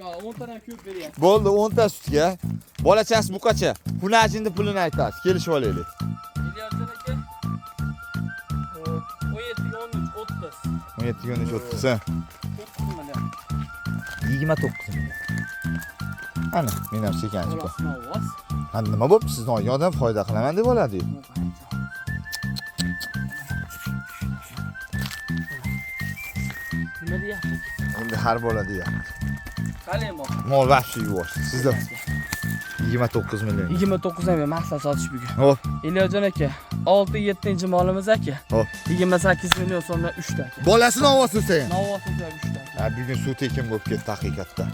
10 tane ko'p beryapti. Bo'ldi 10 ta sutga. Bolachasi buqacha. Hunajinni pulini aytasiz. Kelishib olaylik. Milyardan aka. 17 ga 13 30. 17 ga 13 30. 30 million. 29 million. Ana, men ham sekanchi bor. Ovoz. Ha, nima bo'pti? Sizdan olgandan foyda qilaman deb oladi-yu. Nima deyapti? Endi har bo'ladi ya. Qalay bor. Mol vahshiy yuvosh. Sizda 29 million. 29 million maqsad sotish bugun. Hop. Elyorjon aka, 6-7 molimiz aka. Hop. 28 million so'mdan 3 ta aka. Bolasini ovoz sen. Novvosida 3 ta aka. Ha, bugun suv tekin bo'lib ketdi haqiqatda.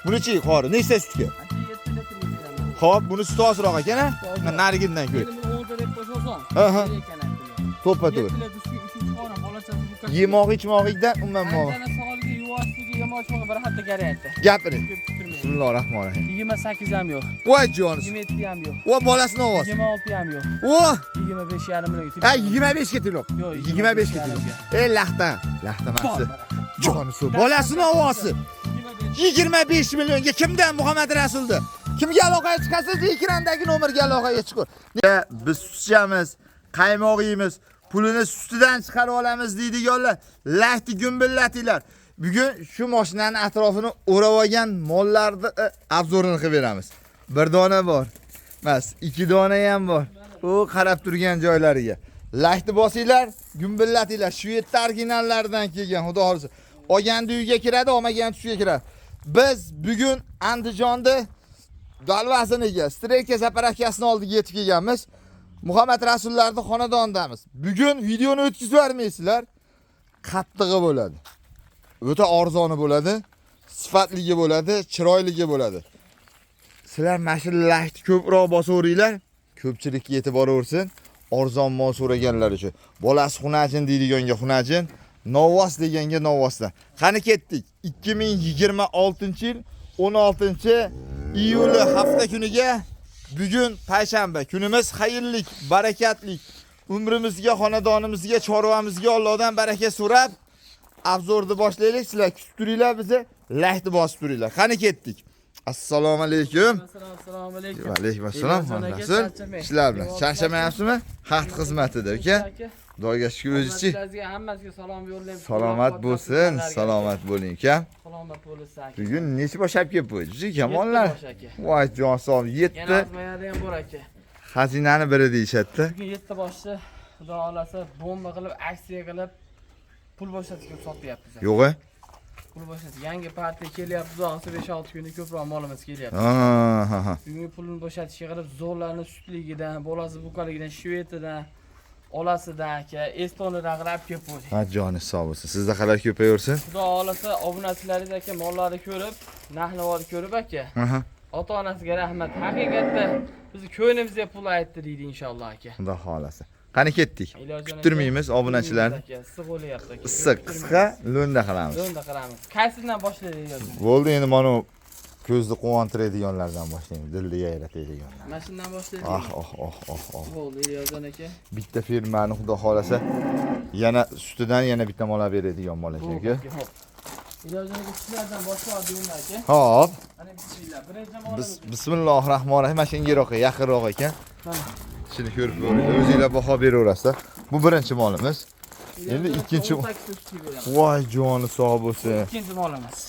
Buni-chi qori, nechta sutga? Aka 7 litr beramiz. Xo'p, buni suti ozroq ekan-a? Narigidan ko'y. Endi buni 10 ta deb qo'shsam. Aha. To'ppa-to'g'ri. 7 litr sutga 3 qora bolachasi bu katta. Yemoq ichmoqlikdan umuman mo'g'il. Andana sog'ligiga, yuvoshligi, yemoqchiga bir hatta garayapti. Gapiring. Bismillahirrohmanirrohim. 28 ham yo'q. Voy jonis. 27 ham yo'q. Voy bolasini ovoz. 26 ham yo'q. Voy. 25,5 million. Ha, 25 ga to'liq. Yo'q, 25 ga to'liq. Ey laxtan. Laxtamasi. Jonisi. Bolasini ovozi. 25 millionga kimdan Muhammad Rasulda? Kimga aloqaga chiqasiz? Ekrandagi nomerga aloqaga chiqing. Biz sutchamiz, qaymoq yeymiz, pulini sutidan chiqarib olamiz deydiganlar, lahti gumbillatinglar. Bugun shu mashinani atrofini o'rab olgan mollarni obzorini qilib beramiz. Bir dona bor. Emas, 2 dona ham bor. U qarab turgan joylariga. Lahti bosinglar, gumbillatinglar. Shu yerda originallaridan kelgan, xudo xolisa. Olganda uyga kiradi, olmagan tushiga kiradi. Biz bugun Andijonda Dalvasiniga, Strelka zaparakasini oldiga yetib kelganmiz. Muhammad Rasullarning xonadonidamiz. Bugun videoni o'tkazib bermaysizlar. Qattig'i bo'ladi. O'ta arzoni bo'ladi, sifatligi bo'ladi, chiroyligi bo'ladi. Sizlar mashinlarni ko'proq bosaveringlar, ko'pchilikka yetib boraversin. Arzon mol so'raganlar uchun. Bolasi xunajin deydiganga xunajin, novvos deganga novvosdan. Qani ketdik. 2026-yil 16-iyul hafta kuniga bugun payshanba. Kunimiz xayrlik, barakatlik. Umrimizga, xonadonimizga, chorvamizga Allohdan baraka so'rab obzorni boshlaylik. Sizlar kutib turinglar bizni, lahti bosib turinglar. Qani ketdik. Assalomu alaykum. Assalomu alaykum. Va alaykum assalom. Rasul. Ishlar bilan charchamayapsizmi? Xat xizmatida aka. Xudoga shukr o'zichi. Sizlarga hammasiga salom yo'llayman. Salomat bo'lsin, salomat bo'ling aka. Salomat bo'lasiz aka. Bugun necha boshab kelib qo'ydi kamollar. Voy jon sog' 7. Yana azmayada ham bor aka. Xazinani biri deyishadi. Bugun 7 boshchi xudo xolasa bomba qilib, aksiya qilib pul boshlatishga sotyapmiz. Yo'q-a? Pul boshlatib yangi partiya kelyapti, zo'g'isi 5-6 kunda ko'proq molimiz kelyapti. Ha. Bugun pulni boshlatishga qilib zo'rlarni sutligidan, bolasi buqaligidan, shvetidan, olasidan aka, Estoniyadan qilib kelib qo'ydik. Ha, joni sog' bo'lsin. Sizda xabar ko'payaversin. Xudo xolasa obunachilaringiz aka mollarni ko'rib, narxni ko'rib aka. Aha. Ota-onasiga rahmat. Haqiqatda bizni ko'nglimizga pul aytdi deydi inshaalloh aka. Xudo xolasa. Qani ketdik. Kuttirmaymiz obunachilarni. Issiq bo'lyapti aka. Issiq, qisqa lo'nda qilamiz. Lo'nda qilamiz. Qaysidan boshlaylik yozing? Bo'ldi, endi mana ko'zni quvontiradiganlardan boshlaymiz. Dilni yayratadiganlar. Mana shundan boshlaylik. Oh. Bo'ldi yozgan aka. Bitta firmani xudo xolasa yana ustidan yana bitta mola beradigan mola aka. Yozgan aka sizlardan boshlab deyman aka. Hop. Ana bismillah. Birinchi molimiz. Bismillahirrohmanirrohim. Mana shunga yiroq, yaqinroq ekan. Mana. Shuni ko'rib ko'ringlar. O'zingizlar baho beraverasizlar. Bu birinchi molimiz. Endi ikkinchi. Voy joni sog' bo'lsin. Ikkinchi molimiz.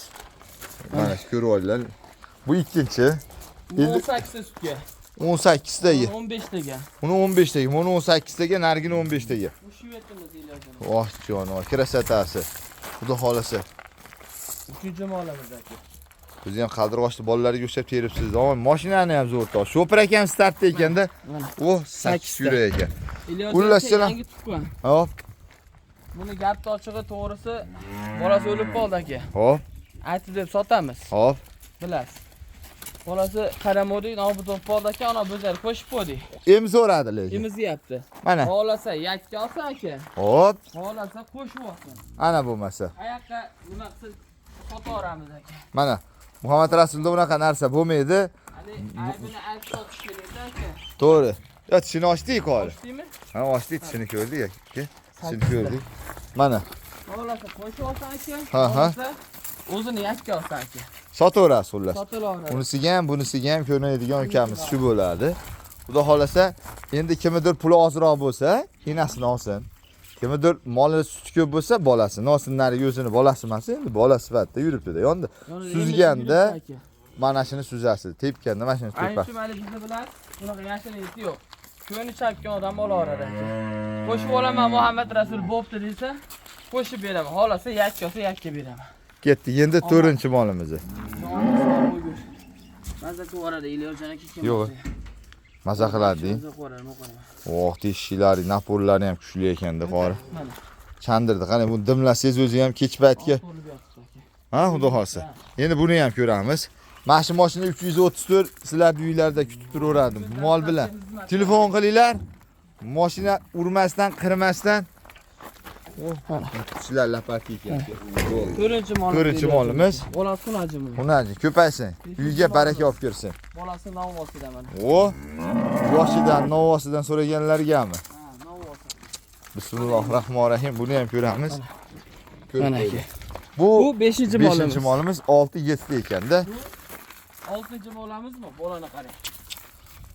Mana shu ko'rib olinglar. Bu ikkinchi. 18 sutga. 18 dagi. 15 taga. Uni 15 dagi, buni 18 taga, narigini 15 taga. Bu shvetimiz deyiladi. Voh joni, krasotasi. Xudo xolasa. Uchinchi molimiz aka. Biz ham qaldirg'ochni bolalarga o'xshab teribsiz. Ama mashinani ham zo'r tosh. Sho'pir akam startda ekanda. O 8 yurak ekan. Xullas yangi tuqqan. Hop. Buni gapni ochig'i to'g'risi bolasi o'lib qoldi aka. Hop. Aytib deb sotamiz. Hop. Bilasiz. Bolasi qaramodik, nobud bo'lib qoldi aka, ana bizlar qo'shib qo'ydik. Emzo'radi lekin. Emizyapti. Mana. Xolasa yakka olsa aka. Hop. Xolasa qo'shib olsin. Ana bo'lmasa. Qayoqqa nima qilib sotaveramiz aka. Mana Muhammad Rasulda bunaqa narsa bo'lmaydi. Aybini aytib sotish kerak aka. To'g'ri. Yo, tishini ochding qori. Ochdingmi? Ha, ochdik, tishini ko'rdik aka. Tishini ko'rdik. Mana. Xolasa qo'shib olsa aka. Ha. O'zini yakka olsa aka. Sotaverasiz xullas. Sotilaveradi. Bunisiga ham, bunisiga ham ko'rinadigan ukamiz shu bo'ladi. Xudo xolasa, endi kimnidir puli ozroq bo'lsa, enasini olsin. Kimnidir moli suti ko'p bo'lsa, bolasini olsin, nariga o'zini bolasi emas, endi bola sifatida yuribdi-da. Yonda suzganda mana shuni suzasiz, tepganda mana shuni Ayni tepasiz. shu mayli bizda bilan bunaqa yashirinki yo'q. Ko'ni chakkan odam olaveradi aka. Qo'shib olaman Muhammad Rasul bo'pti desa, qo'shib beraman. Xolasa yakka olsa yakka beraman. Ketdi. Endi 4-molimiz. Maza qilib Ilyosjon aka kim? Yo'q. Maza qiladi. Oh, teshiklar, napollari ham kuchli ekanda, qori. Chandirdi. Qani bu dimlasangiz o'zi ham kech paytga. Ha, xudo xolsa. Endi buni ham ko'ramiz. Mana shu mashina 334 sizlarning uylarda kutib turaverdim. Mol bilan. Telefon qilinglar. Mashina urmasdan, qirmasdan. Sizlar lapati ekan. To'rtinchi mol. To'rtinchi molimiz. Bolasi xunajimi? Xunaji, ko'paysin. Uyga baraka olib kirsin. Bolasi Novvosidaman. O, yoshidan, Novvosidan so'raganlargami? Ha, Novvosi. Bismillahirrohmanirrohim. Buni ham ko'ramiz. Mana aka. Bu 5-chi molimiz. 5-molimiz 6-7 ekanda. 6-chi molamizmi? Bolani qarang.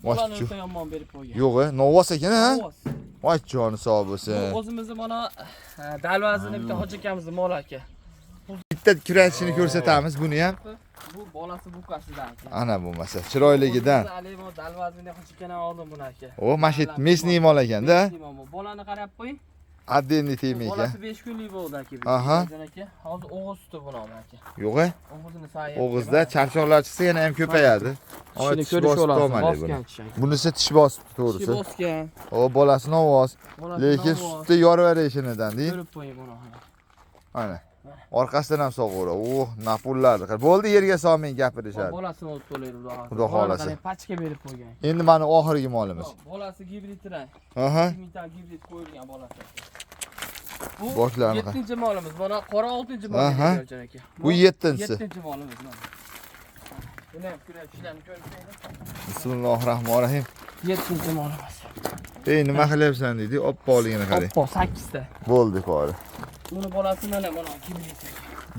Vosh. Bolani o'ta yomon berib qo'ygan. Yo'q, Novvos ekan, ha? Novvos. Voy joni sog' bo'lsin. O'zimizni mana dalvazini bitta hoji akamizning moli aka. Bitta kiratishini ko'rsatamiz buni ham. Bu bolasi bukasidan aka. Ana bo'lmasa, chiroyligidan. Alimo dalvazini hoji akadan oldim buni aka. O, mashit mesniy mol ekanda. Bolani qarab qo'ying. Addenni tegmaydi. Bolasi 5 kunlik bo'ldi aka. Aha. Hozir o'g'iz suti buni aka. Yo'q, O'g'izini sayib. o'g'izda charchoqlar chiqsa yana ham ko'payadi. Shuni ko'rish olasiz. Bunisi tish bosibdi, to'g'risi. Tish bosgan. O, bolasi Novvos. Lekin sutda yorverishinidan, deng. Ko'rib qo'ying buni. Mana. Orqasidan ham sog'ora. Oh, napullar. Bo'ldi, yerga solmang gapirishadi. Bolasini olib to'laydi Xudo xolasa. Pachka berib qo'ygan. Endi mana oxirgi molimiz. Bolasi gibridran. Aha. Metal gibrid qo'yilgan bolasi. Bu Boshlarini 7-chi molimiz. Mana qora 6-chi mol Aha. Ilyosjon aka. Bu 7-si. 7-chi molimiz mana. Buni ham ko'rishlarni ko'rib Bismillahirrohmanirrohim. 7-chi molimiz. Ey, nima qilyapsan deydi, oppoligini qarang. Oppo 8 ta. Bo'ldi, qori. Buni bolasi mana gibrid.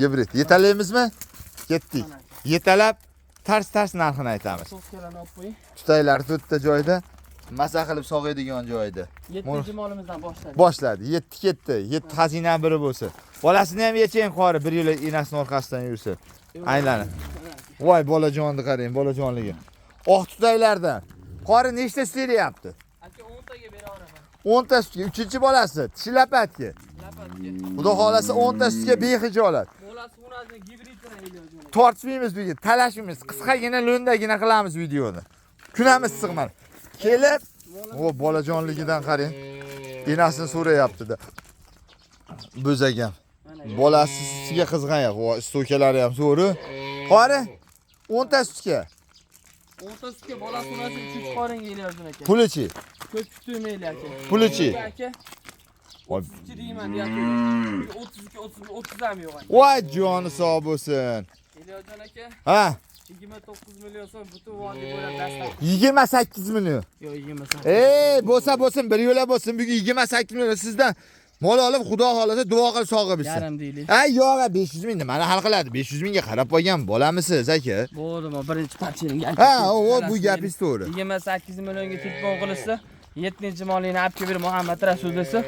Gibrid. Yetalamizmi? Ketdik. Yetalab tars narxini aytamiz. So'kkalarni olib qo'ying. Tutaylar to'rtta joyda, maza qilib sog'aydigan joyda. 7-chi molimizdan boshladi. Boshladi. 7 ketdi. 7 xazina biri bo'lsa. Bolasini ham yeching qori, bir yil enasining orqasidan yursa. Aylanib. Voy bolajonni qarang, bolajonligi. Oq tutaylardan. Qori nechta isteyapti? Aka 10 taga bera olaman. 10 ta sutga, 3-bolasi, tishilapatga. Lapatga. Xudo xolasa 10 ta sutga behijolat. Bolasi unazini gibriddan Ilyosjon. Tortishmaymiz bu yerda, talashmaymiz. Qisqagina lo'ndagina qilamiz videoni. Kunamiz sig'madi. Kelib, o bolajonligidan qarang. Enasini so'rayapti-da. Bo'zagam. Bolasi sutiga qizg'anyapti. Voy, stokalari ham zo'ri. Qori 10 ta sutga. 10 ta sutga bolasi unasi 3 qoringa Ilyosjon aka. Pulichi. Ko'p kutmayli aka. Pulichi. Aka. Voy, 32 deyman deyapti. 32 30 ham yo'q aka. voy joni sog' bo'lsin. Ilyosjon aka. Ha, 29 million so'm butun vodiy bo'ylab dastlab. 28 million. Yo'q, 28. Bo'lsin, bir yo'la bo'lsin. Bugun 28 million sizdan mol olib, Xudo xolasa duo qilib sog'a bilsin. Yarim deylik. Yo'q, 500 ming nimani hal qiladi? 500 mingga qarab qo'ygan bolamisiz, aka? Bo'ldimi, birinchi partiyaning gapi. Bu gapingiz to'g'ri. 28 millionga telefon qilsa, 7-chi molini olib kelib Muhammad Rasul desa,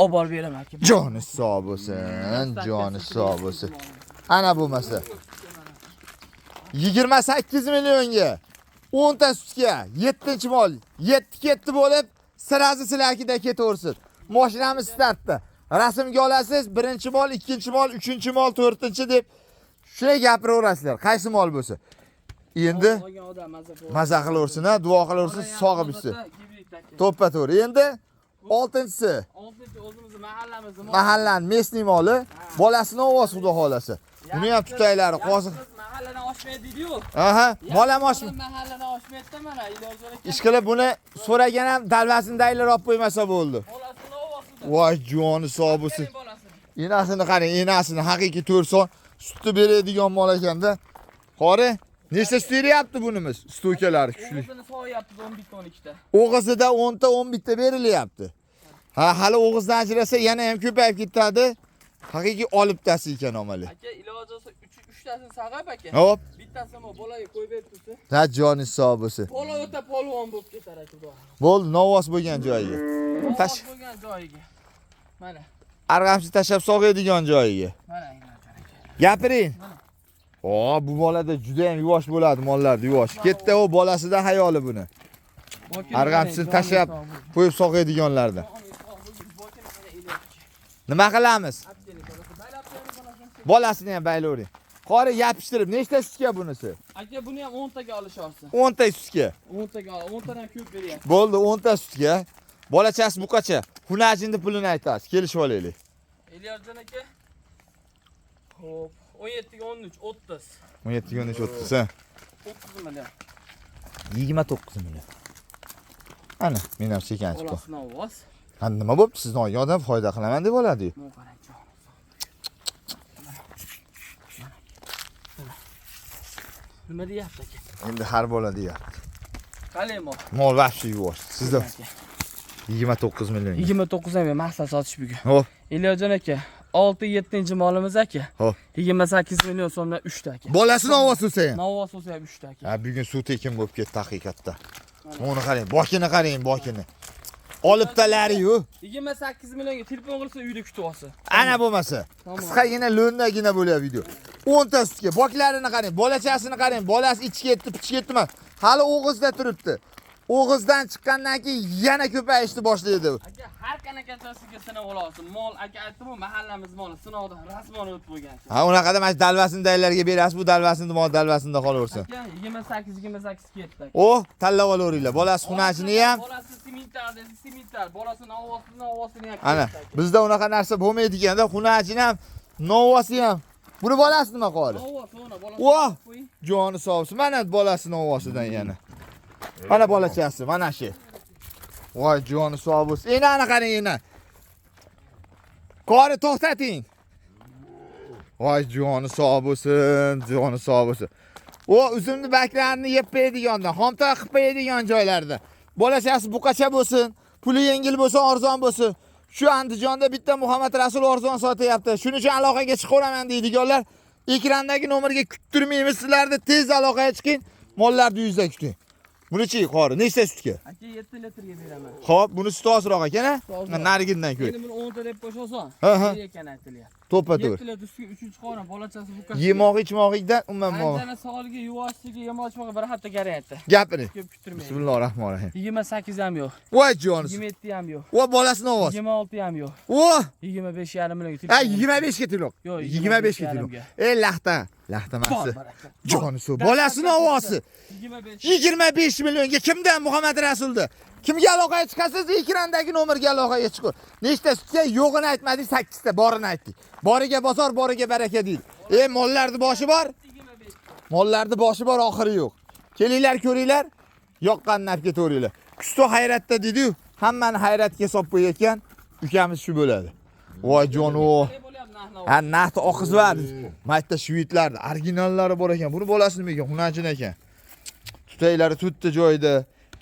olib borib beraman aka. Joni sog' bo'lsin, joni sog' bo'lsin. Ana bo'lmasa. 28 millionga 10 ta sutga 7-chi mol 7 ketdi bo'lib, sirazi sizlarkida ketaversin. Mashinamiz startda. Rasmga olasiz, 1-chi mol, 2-chi mol, 3-chi mol, 4-chi deb shunday gapiraverasizlar. Qaysi mol bo'lsa. Endi maza qilaversin, duo qilaversin, sog'i bilsin. To'ppa to'g'ri. Endi 6-chisi. 6-chi o'zimizni mahallamizning Mahallaning mesniy moli, bolasini ovoz xudo xolasa. Uni ham tutaylari, qo'ziq. Mahalladan oshmaydi-yu. Aha, mol ham oshmaydi. Mahalladan oshmaydi-da mana Ilyosjon aka. Ishqilib buni so'ragan ham dalvasindaylar olib qo'ymasa bo'ldi. Bolasini ovosida. Voy joni sog' bo'lsin. Enasini qarang, enasini haqiqiy 4 son sutni beradigan mol ekanda. Qori, nechta sut beryapti bunimiz? Stokalari kuchli. O'zini so'yapti 11 ta 12 ta. O'g'izida 10 ta 11 ta berilyapti. Ha, hali o'g'izdan ajrasa yana ham ko'payib ketadi. Haqiqiy olibtasi ekan omali. Aka iloji bo'lsa 3 tasini sag'ab aka. Hop. Bittasini bolaga qo'yib beribsiz. Ha joni sog' bo'lsin. Bola o'ta polvon bo'lib ketar aka bu. Bo'ldi, novvos bo'lgan joyiga. Tash bo'lgan joyiga. Mana. Arg'amchi tashab sog'aydigan joyiga. Mana. Gapiring. Bu bolada juda ham yuvosh bo'ladi, mollarda yuvosh. Ketdi u bolasidan hayoli buni. Arg'amchisini tashab qo'yib sog'aydiganlardan. Nima qilamiz? Bolasini ham baylavering. Qori yapishtirib, nechta sutga bunisi? Aka buni ham 10 taga olishasiz. 10 ta sutga. 10 taga ol, 10 tadan ko'p beryapti. Bo'ldi, 10 ta sutga. Bolachasi buqacha. Xunajinni pulini aytasiz, kelishib olaylik. Elyorjon aka. Xo'p, 17 ga 13, 30. 17 ga 13 30 ha. 30 million. 29 million. Ana, men ham sekanchi bu. Bolasini ovoz. Ha, nima bo'pti? Siz noyodan foyda qilaman deb oladi-yu. Nima deyapti aka? Endi har bola deyapti. Qalay mol? Mol vahshiy yuvosh. Sizda 29 million. 29 ham maqsad sotish bugun. Hop. Elyorjon aka, 6-7-chi molimiz aka. Hop. 28 million so'mdan 3 ta aka. Bolasini ovoz bo'lsa ham. Novvos bo'lsa ham 3 ta aka. Ha, bugun suv tekin bo'lib ketdi haqiqatda. Buni qarang, bokini qarang, bokini. Olibtalari-yu. 28 millionga telefon qilsa uyda kutib olsin. Ana bo'lmasa. Qisqagina lo'ndagina bo'lyapti video. 10 ta sutga, boklarini qarang, bolachasini qarang, bolasi ichi ketdi, pichi ketdimi? Hali o'g'izda turibdi. O'g'izdan chiqqandan keyin yana ko'payishni boshlaydi u. Aka, har qanaqasiga sinab olasiz. Mol aka aytdim-ku, mahallamiz moli sinovdan rasman o'tib bo'lgan. Ha, unaqada mana dalvasindaylarga berasiz, bu dalvasini mol dalvasida qolaversin. Aka, 28 ketdi. O, tanlab olaveringlar. Bolasi xunajini ham. Bolasi simentar, bolasini ovosini ham. Ana, bizda unaqa narsa bo'lmaydi ekanda, xunajini ham, novvosi ham. Buni bolasi nima qoli? Voh! Joni sog' bo'lsin. Mana bolasi novvosidan yana. Mana bolachasi, mana shu. Voy, joni sog' bo'lsin. Ana qarang, ana. Qori to'xtating. Voy, joni sog' bo'lsin, joni sog' bo'lsin. Uzumni baklarini yeb qo'yadigandan, xomtoy qilib qo'yadigan joylarda. Bolachasi buqacha bo'lsin, puli yengil bo'lsin, arzon bo'lsin. Shu Andijonda bitta Muhammad Rasul arzon sotyapti. Shuning uchun aloqaga chiqaman deydiganlar. Ekrandagi nomerga kuttirmaymiz sizlarni, tez aloqaga chiqing. Mollarni yuzda kuting. Buni-chi qori, nechta sutga? Aka 7 litrga beraman. Xo'p, buni suti ozroq ekan-a? Narigidan ko'y. Endi buni 10 ta deb qo'shasan. Ha. Ekan aytilyapti. To'ppa-to'g'ri. 7 litr sutga 3-chi qo'ran bolachasi bu katta. Yemoq-ichmoqlikdan umuman. Anjana sog'ligi, yuvoshligi, yemoq-ichmog'i bir hafta garantiyati. Gapiring. Ko'p kuttirmaydi. Bismillahirrohmanirrohim. 28 ham yo'q. Voy jonisi. 27 ham yo'q. Voy bolasini ovoz. 26 ham yo'q. Voh! 25,5 millionga. Ha, 25 ga to'liq. Yo'q, 25 ga to'liq. Laxta. Laxtamasi. Jonisi. Bolasini ovozi. 25 millionga kimdan Muhammad Rasulda? Kimga aloqaga chiqasiz? Ekrandagi nomerga aloqaga chiqing. Nechta sutga yo'g'ini aytmadingiz, 8 ta, borini aytdik. Boriga bozor, boriga baraka deydi. Mollarning boshi bor. Mollarning boshi bor, oxiri yo'q. Kelinglar, ko'ringlar. Yoqqan narxga to'ringlar. Kusto hayratda dedi-yu, hammani hayratga solib qo'yayotgan ukamiz shu bo'ladi. Voy jono. Ha, naqd oqizlar. Maytda shvitlarni originallari bor ekan. Buni bolasi nima ekan? Xunajin ekan. Tutaylari tutdi joyida.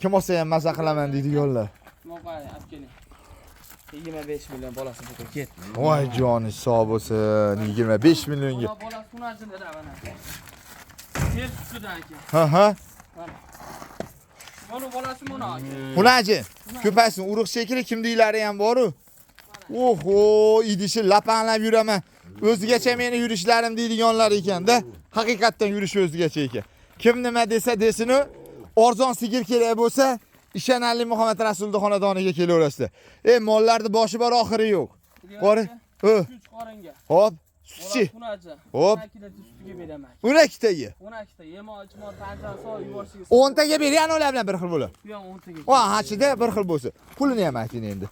Kim olsa ham maza qilaman deydiganlar. Moqay, olib keling. 25 million bolasi bu ketdi. Voy joni sog' bo'lsin. 25 millionga. Bolasi xunajinda mana. Yer tutudan aka. Ha. Mana bolasi mana aka. Xunajin. Ko'paysin, urug' shekili kimdiklari ham bor-ku. Oho, idishi lapanlab yuraman. O'zigacha meni yurishlarim deydiganlar ekan-da. Haqiqatdan yurish o'zigacha ekan. Kim nima desa desin-u, arzon sigir kerak bo'lsa, ishonarli Muhammad Rasulning xonadoniga kelaverasizlar. Mollarning boshi bor, oxiri yo'q. Qori. 3 qoringa. Hop, sutchi. Hop. 12 ta sutiga beraman. 12 taga. 12 ta yemoq-ichmoq, tanjal soy, yuvoshiga. 10 taga bergan ular bilan bir xil bo'ladi. Bu ham 10 taga. Va, hachida bir xil bo'lsa. Pulini ham ayting endi.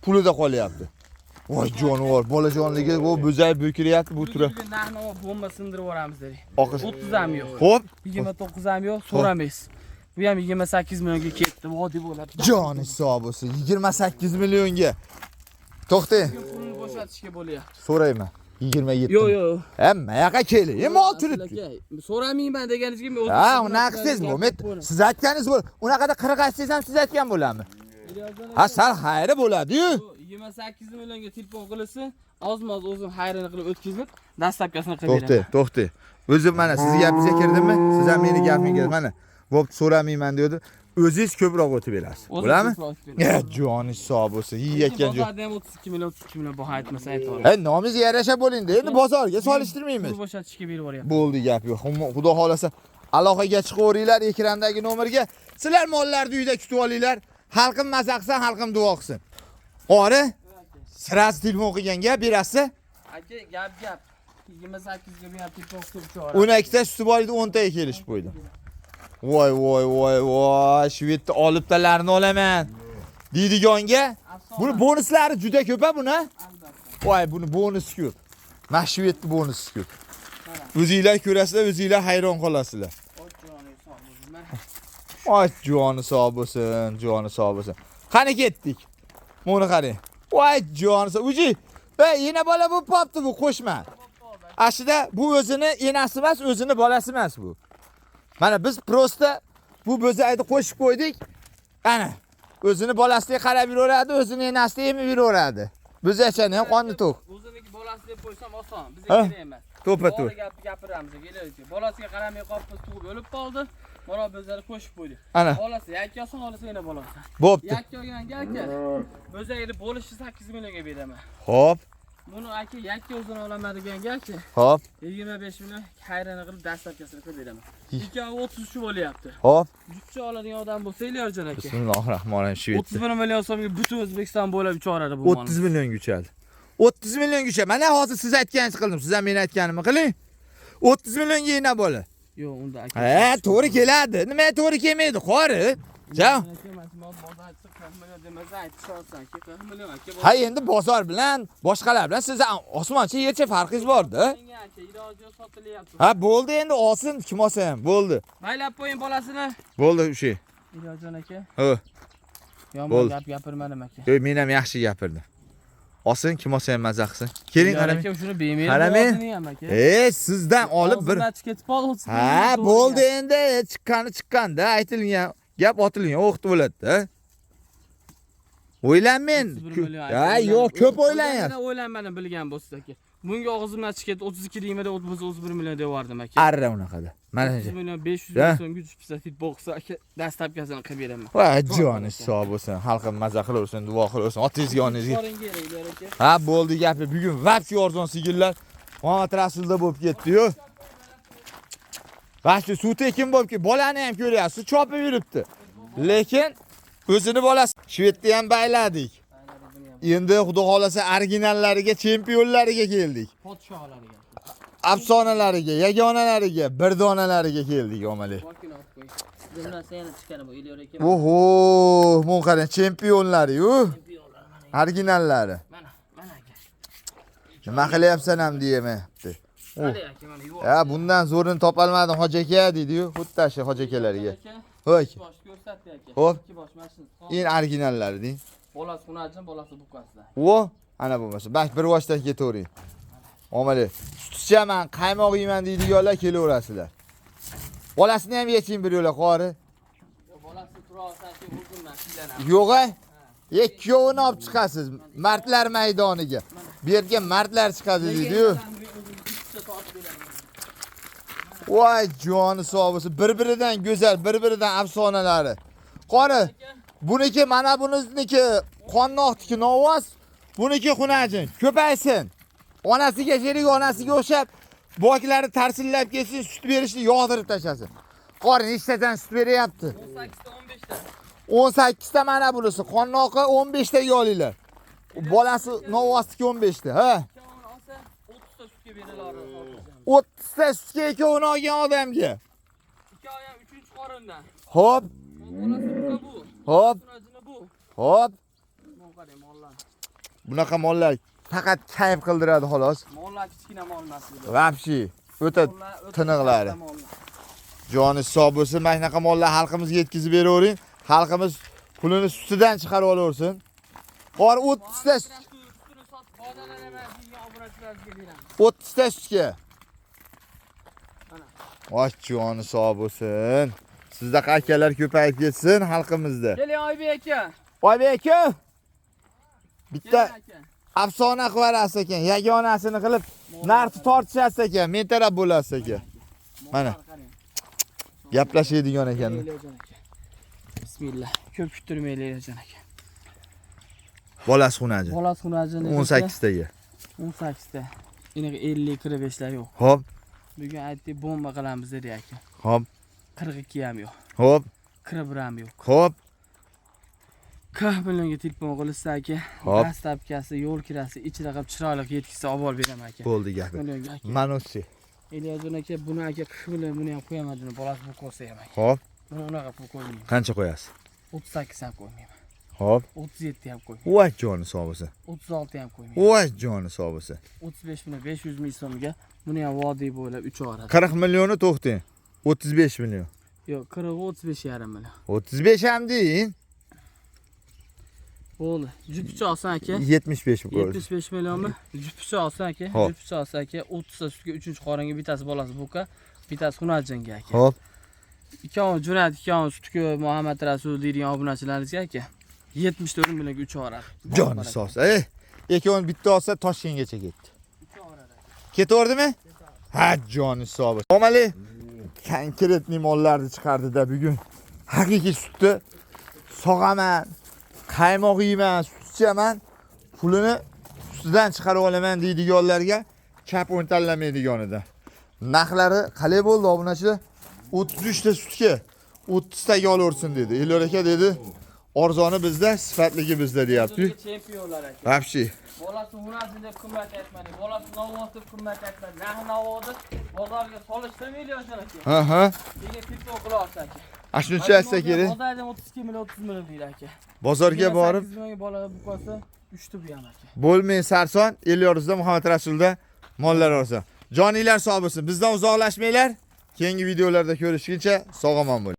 Pulida qolyapti. Voy jonivor, bolajonligi bu bo'zay bo'kiryapti bu tura. Narxni bomba sindirib yuboramiz dedi. 30 ham yo'q. Xo'p, 29 ham yo'q, so'ramaysiz. Bu ham 28 millionga ketdi, vodiy bo'ladi. Joni sog' bo'lsin. 28 millionga. To'xtang. Pulni bo'shatishga bo'lyapti. So'rayman. 27. Yo'q. Hamma yoqqa keling. Mol turibdi. So'ramayman deganingizga men Ha, unaqa qilsangiz bo'lmaydi. Siz aytganingiz bo'l. Unaqada 40 aytsangiz ham siz aytgan bo'ladimi? Ha, sal xayri bo'ladi-yu. 28 millionga telefon qilsin, ozmoz o'zim hayrini qilib o'tkazib, dastlabkasini qilib beraman. To'xta. O'zim mana sizning gapingizga kirdimmi? Siz ham meni gapimga mana bo'pti so'ramayman dedi. O'zingiz ko'proq o'tib berasiz. Bo'ladimi? Joni sog' bo'lsin. Yeyotgan joy. Bozorda ham 32 million, 32 million baho aytmasa aytaman. Nomingizga yarasha bo'ling-da. Endi bozorga solishtirmaymiz. Pul bo'shatishga berib yuboryapman. Bo'ldi gap yo'q. Xudo xolasa aloqaga chiqaveringlar ekrandagi nomerga. Sizlar mollarni uyda kutib olinglar. Xalqim maza qilsin, xalqim duo qilsin. Qori, sirasi telefon qilganga berasiz. Aka, gap. 28 ga berib to'xtab chora. 12 ta suti bor edi, 10 taga kelishib qo'ydim. Voy, Shvedni olibtalarini olaman. Deydiganga. Buni bonuslari juda ko'p-a buni. Voy, buni bonusi ko'p. Mana Shvedni bonusi ko'p. O'zingizlar ko'rasizlar, o'zingizlar hayron qolasizlar. Voy, joni sog' bo'lsin, joni sog' bo'lsin. Qani ketdik. Buni qarang. Voy, joni sog'. Uji, yana bola bo'lib qopti bu qo'shma. Aslida bu o'zini enasi emas, o'zini bolasi emas bu. Mana biz prosta bu bo'zayni qo'shib qo'ydik. Ana, o'zini bolasiga qarab yuraveradi, o'zini enasiga yemib yuraveradi. Bo'zachani ham qonni to'q. O'ziniki bolasi deb qo'ysam oson, bizga kerak emas. To'ppa-to'p. Gapiramiz, kelaylik. Bolasiga qaramay qolib tug'ib o'lib qoldi. Mana bizlar qo'shib qo'ydik. Ana. Bolasi yakka olsa yana bolasi. Bo'pti. Yakka olganga aka. Bo'zayni bo'lishi 8 millionga beraman. Xo'p. Buni aka yakka o'zini olaman deganga aka. Xo'p. 25 million hayrini qilib dastlabkasini qilib beraman. Ikkovi 30 shu bo'lyapti. Xo'p. Jutcha oladigan odam bo'lsa, Elyorjon aka. Bismillahirrohmanirrohim. Shu 31 million so'mga butun O'zbekiston bo'ylab uchoradi bu. 30 million uchadi. 30 million ucha. Mana hozir siz aytganingizni qildim. Siz ham men aytganimni qiling. 30 millionga yana bo'la. Yo'q, unda aka. To'g'ri keladi. Nima to'g'ri kelmaydi, qori? Javob. Ha, endi bozor bilan, boshqalar bilan siz osmoncha yercha farqingiz bor-da. Ha, bo'ldi endi olsin, kim olsa ham, bo'ldi. Baylab qo'ying bolasini. Bo'ldi o'sha. Elyorjon aka. Ha. Yomon gap gapirmadim aka. Yo'q, men ham yaxshi gapirdim. Olsin, kim olsa ham maza qilsin. Keling, qaramang. Aka, shuni bemaylik. Qaramang. Sizdan olib bir. Ha, bo'ldi endi, chiqqanda aytilgan gap otilgan o'qit bo'ladi-da. O'ylanmen. Ha, yo'q, ko'p o'ylanayapsiz. O'ylanmadim bilgan bo'lsiz aka. Bunga og'zimdan chiqib 32 deyimda 31 million devordim aka. Arra unaqada. Mana shu. 1 million 500 ming so'mga pizza boqsa aka dastlabkasini qilib beraman. Voy, joni sog' bo'lsin. Xalqim maza qilaversin, duo qilaversin. Otangizga, onangizga. Ha, bo'ldi gapi. Bugun vaqti arzon sigirlar Muhammad Rasulda bo'lib ketdi-yu. Vaqti suv tekin bo'lib ketdi. Bolani ham ko'ryapsiz, chopib yuribdi. Lekin o'zini bolasi Shvedni ham bayladik. Endi xudo xolasa originallariga, chempionlariga keldik. Podshohlariga. Afsonalariga, yagonalariga, birdonalariga keldik, omali. Oho, men qarang, chempionlari-yu. Originallari. Mana aka. Nima qilyapsan ham deyapti. Ha, bundan zo'rini topolmadim hoji aka deydi-yu, xuddi shu hoji akalariga. Ho'y. Bosh ko'rsatdi aka. Xo'p. Ikki bosh mashinasi. Eng originallari deng. Bolasi xunajin, bolasi buqasida. Ana bo'lmasa, bak bir boshdan ketavering. Omali, sut ichaman, qaymoq yeyman deydiganlar kelaverasizlar. Bolasini ham yeching bir yo'la qori. Bolasi tura olsa shu o'zimdan sizlarni. Yo'q-a? Ikkovini olib chiqasiz mardlar maydoniga. Bu yerga mardlar chiqadi deydi-yu. Voy, joni sog' bo'lsin. Bir-biridan go'zal, bir-biridan afsonalari. Qori, buniki mana buniniki qonnoqniki novvoz, buniki xunajin. Ko'paysin. Onasiga sherik, onasiga o'xshab boklari tarsillab ketsin, sut berishni yog'dirib tashlasin. Qori, nechtadan sut beryapti? 18 ta 15 ta. 18 ta mana bunisi. Qonnoqi 15 taga olinglar. Bolasi novvozniki 15 ta, ha? 30 ta sutga beriladi. 30 ta sutga ikkovini olgan odamga. Ikkovi ham 3-qorindan. Xo'p. Bolasi bu. Xo'p. Bu. Xo'p. Mo'qaday mollar. Bunaqa mollar faqat kayf qildiradi xolos. Mollar kichkina mol emas. Vapshi, o'ta tiniqlari. Joni sog' bo'lsin, mana shunaqa mollar xalqimizga yetkazib beravering. Xalqimiz pulini sutidan chiqarib olaversin. Qor 30 ta 30 ta sutga. Voy, joni sog' bo'lsin. Sizda akalar ko'payib ketsin xalqimizda. Keling Oybek aka. Oybek aka. Bitta afsona qilib berasiz ekan, yagonasini qilib narxni tortishasiz ekan, men taraf bo'lasiz ekan. Mana. Gaplashadigan ekan. Bismillah. Ko'p kuttirmaylik jon aka. Bolasi xunaji. Bolasi xunaji 18 taga. 18 ta. Iniga 50 kiribeshlar yo'q. Xo'p. Bugun aytdik bomba qilamiz dedi aka. Xo'p. 42 ham yo'q. Xo'p. 41 ham yo'q. Xo'p. 40 millionga telefon qilsa aka. Xo'p. Dastlabkasi, yo'l kirasi, ichida qilib chiroyli yetkizsa olib olib beraman aka. Bo'ldi gapi. Millionga aka. Manusi. Eliyozon aka, buni aka 40 million buni ham qo'yamadimi? Bolasi bu ko'rsa ham aka. Xo'p. Buni unaqa pul qo'ymayman. Qancha qo'yasiz? 38 ham qo'ymayman. Xo'p. 37 ham qo'ymayman. Voy joni sog' bo'lsin. 36 ham qo'ymayman. Voy joni sog' bo'lsin. 35 million 500 ming so'mga buni ham vodiy bo'ylab 3 orada. 40 millionni to'xting. 35 million. Yo'q, 40 35 yarim million. 35 ham deyin. Bo'ldi. Jupicha olsan aka. 75 bu qo'ydi. 75 millionmi? Jupicha olsan aka. Xo'p. Jupicha olsan aka. 30 ta sutga 3-qoringa bittasi bolasi buka, bittasi xunajinga aka. Xo'p. Ikkovi jo'nat, ikkovi sutga Muhammad Rasul deydigan obunachilaringizga aka. 74 millionga 3 orada. Joni sog' bo'lsin. Ikkovini bitta olsa Toshkentgacha ketdi. 2 orada. Ketaverdimi? Ha, joni sog' bo'lsin. Omali konkretni mollarni chiqardida bugun. Haqiqiy sutni sog'aman, qaymoq yeyman, sut ichaman, pulini ustidan chiqarib olaman deydiganlarga kap o'yin tanlamaydiganidan. Narxlari qalay bo'ldi obunachilar? 33 ta sutga 30 taga olaversin dedi. Elyor aka dedi, arzoni bizda, sifatligi bizda deyapti. Chempionlar aka. Vapshi. Bolasi hunajin deb qimmat aytmadi. Bolasi novvos deb qimmat aytmadi. Narx novvodi bozorga solishtirmaydi jon aka. Ha. Nega telefon qila olsa aka. Ashuncha aytsa kerak. Bozordan 32 million 30 million deydi aka. Bozorga borib 8 millionga bolaga bu qo'ysa 3 ta bu ham aka. bo'lmay sarson Elyorizda Muhammad Rasulda mollar olsa. Joninglar sog' bo'lsin. Bizdan uzoqlashmanglar. Keyingi videolarda ko'rishguncha sog' omon bo'ling.